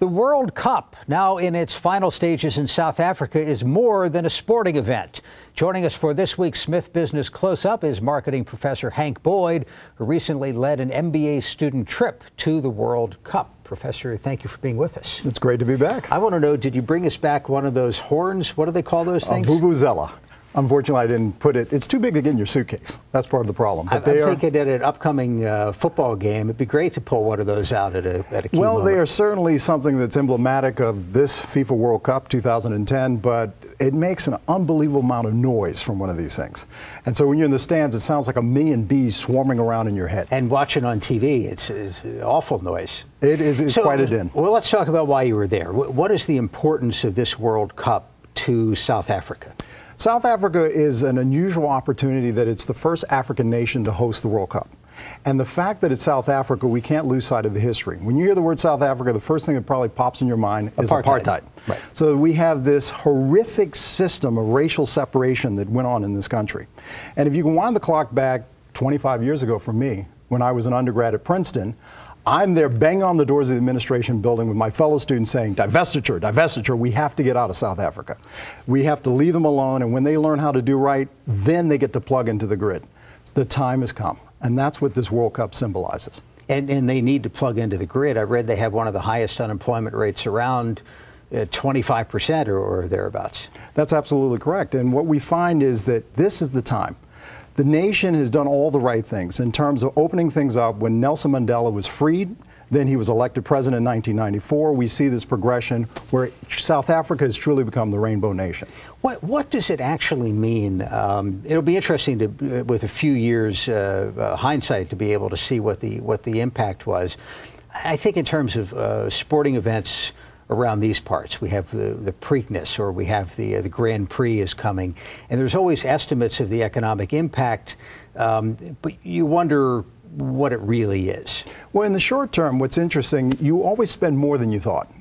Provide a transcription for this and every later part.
The World Cup, now in its final stages in South Africa, is more than a sporting event. Joining us for this week's Smith Business Close-Up is marketing professor Hank Boyd, who recently led an MBA student trip to the World Cup. Professor, thank you for being with us. It's great to be back. I want to know, did you bring us back one of those horns? What do they call those things? Vuvuzela. Unfortunately, I didn't put it. It's too big to get in your suitcase. That's part of the problem. But I'm thinking at an upcoming football game, it'd be great to pull one of those out at a key moment. They are certainly something that's emblematic of this FIFA World Cup 2010, but it makes an unbelievable amount of noise from one of these things. And so when you're in the stands, it sounds like a million bees swarming around in your head. And watching on TV, it's awful noise. It is it's quite a din. Well, let's talk about why you were there. What is the importance of this World Cup to South Africa? South Africa is an unusual opportunity that it's the first African nation to host the World Cup. And the fact that it's South Africa, we can't lose sight of the history. When you hear the word South Africa, the first thing that probably pops in your mind is apartheid. Right. So we have this horrific system of racial separation that went on in this country. And if you can wind the clock back 25 years ago for me, when I was an undergrad at Princeton, I'm there banging on the doors of the administration building with my fellow students saying, divestiture, divestiture, we have to get out of South Africa. We have to leave them alone, and when they learn how to do right, then they get to plug into the grid. The time has come, and that's what this World Cup symbolizes. And they need to plug into the grid. I read they have one of the highest unemployment rates around 25% or thereabouts. That's absolutely correct, and what we find is that this is the time. The nation has done all the right things in terms of opening things up. When Nelson Mandela was freed, then he was elected president in 1994. We see this progression where South Africa has truly become the rainbow nation. What does it actually mean? It'll be interesting to, with a few years hindsight, to be able to see what the impact was. I think in terms of sporting events around these parts, we have the Preakness, or we have the Grand Prix is coming, and there's always estimates of the economic impact, but you wonder what it really is. Well, in the short term, what's interesting, you always spend more than you thought.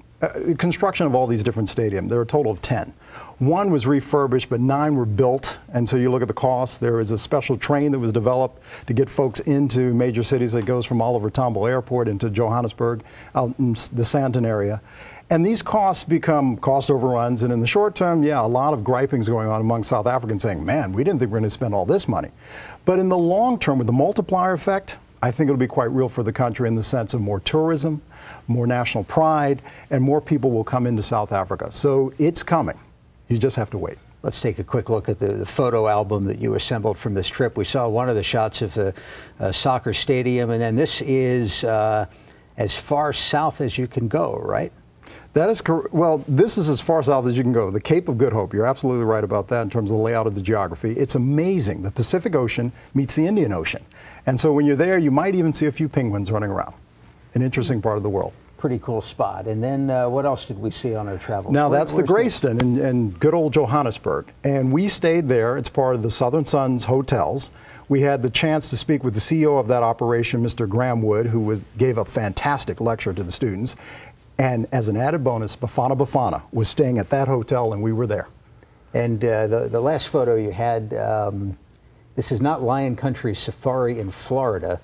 Construction of all these different stadiums, there are a total of 10. One was refurbished, but 9 were built, and so you look at the cost. There is a special train that was developed to get folks into major cities that goes from Oliver Tambo Airport into Johannesburg, out in the Sandton area. And these costs become cost overruns, and in the short term, yeah, a lot of griping's going on among South Africans saying, man, we didn't think we were going to spend all this money. But in the long term, with the multiplier effect, I think it'll be quite real for the country in the sense of more tourism, more national pride, and more people will come into South Africa. So it's coming. You just have to wait. Let's take a quick look at the photo album that you assembled from this trip. We saw one of the shots of the soccer stadium, and then this is as far south as you can go, right? That is correct. Well, this is as far south as you can go. The Cape of Good Hope. You're absolutely right about that in terms of the layout of the geography. It's amazing. The Pacific Ocean meets the Indian Ocean. And so when you're there, you might even see a few penguins running around. An interesting part of the world. Pretty cool spot. And then what else did we see on our travels? Now, that's the Grayston in good old Johannesburg. And we stayed there. It's part of the Southern Suns hotels. We had the chance to speak with the CEO of that operation, Mr. Graham Wood, who gave a fantastic lecture to the students. And as an added bonus, Bafana Bafana was staying at that hotel, and we were there. And the last photo you had, this is not Lion Country Safari in Florida.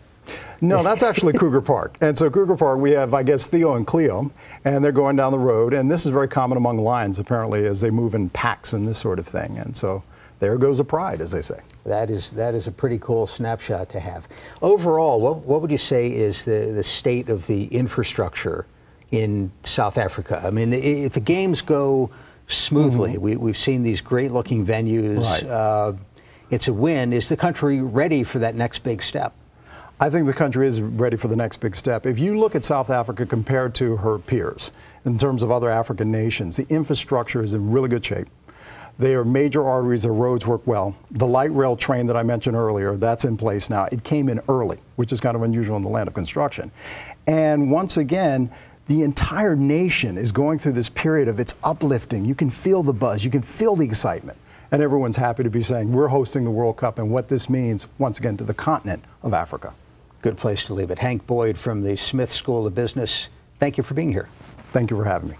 No, that's actually Kruger Park. And so Kruger Park, we have, I guess, Theo and Cleo, and they're going down the road. And this is very common among lions, apparently, as they move in packs and this sort of thing. And so there goes the pride, as they say. That is a pretty cool snapshot to have. Overall, what would you say is the state of the infrastructure in South Africa? I mean, if the games go smoothly, we've seen these great-looking venues. Right. It's a win. Is the country ready for that next big step? I think the country is ready for the next big step. If you look at South Africa compared to her peers in terms of other African nations, the infrastructure is in really good shape. They are major arteries, their roads work well. The light rail train that I mentioned earlier, that's in place now. It came in early, which is kind of unusual in the land of construction. And once again, the entire nation is going through this period of it's uplifting. You can feel the buzz, you can feel the excitement. And everyone's happy to be saying we're hosting the World Cup and what this means, once again, to the continent of Africa. Good place to leave it. Hank Boyd from the Smith School of Business, thank you for being here. Thank you for having me.